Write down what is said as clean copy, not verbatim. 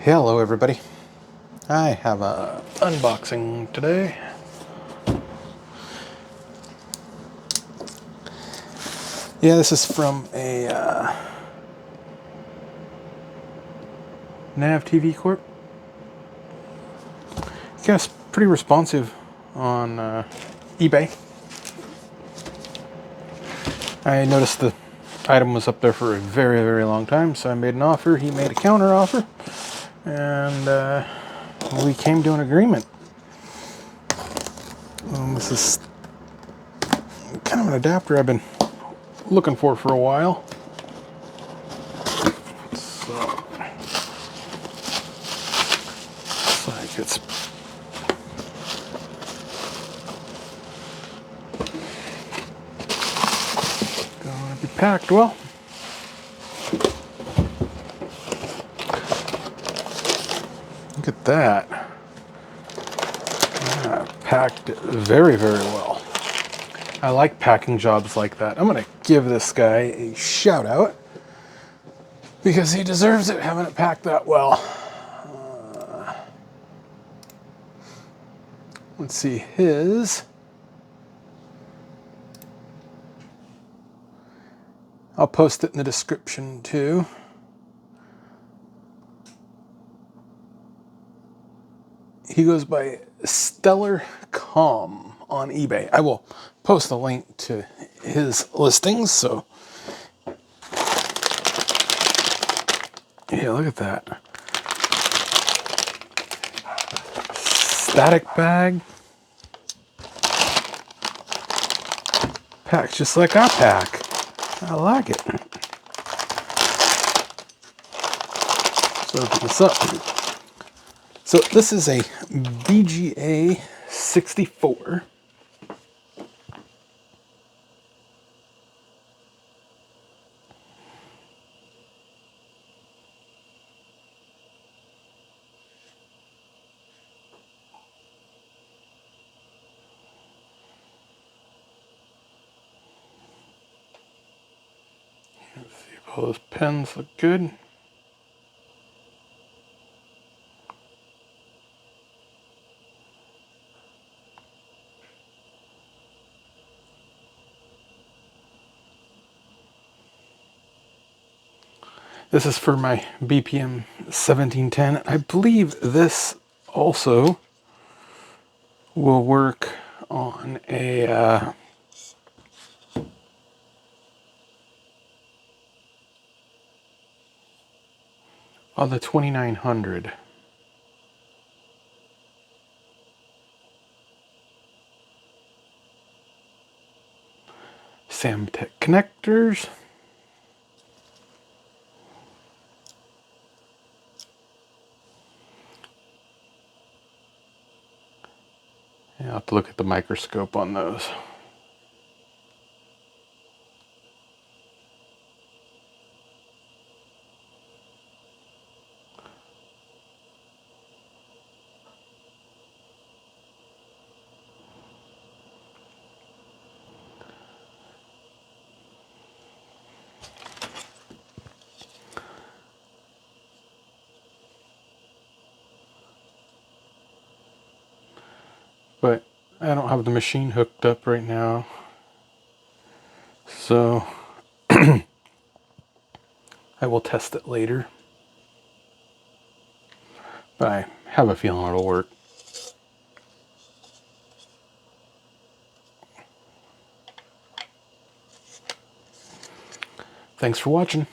Hello everybody. I have a unboxing today. Yeah, this is from a Nav TV Corp. I guess pretty responsive on eBay. I noticed the item was up there for a very, very long time, so I made an offer. He made a counter offer, and we came to an agreement. This is kind of an adapter I've been looking for a while. So, looks like it's going to be packed well. Look at that. Packed it very, very well. I like packing jobs like that. I'm going to give this guy a shout out because he deserves it, having it packed that well. Let's see his. I'll post it in the description too. He goes by Stellar Com on eBay. I will post a link to his listings. So, yeah, look at that. Static bag. Packs just like I pack. I like it. So open this up. So this is a BGA 64. Let's see if all those pens look good. This is for my BPM 1710. I believe this also will work on a on the 2900. Samtech connectors. Yeah, I'll have to look at the microscope on those. But I don't have the machine hooked up right now, so I will test it later. But I have a feeling it'll work. Thanks for watching.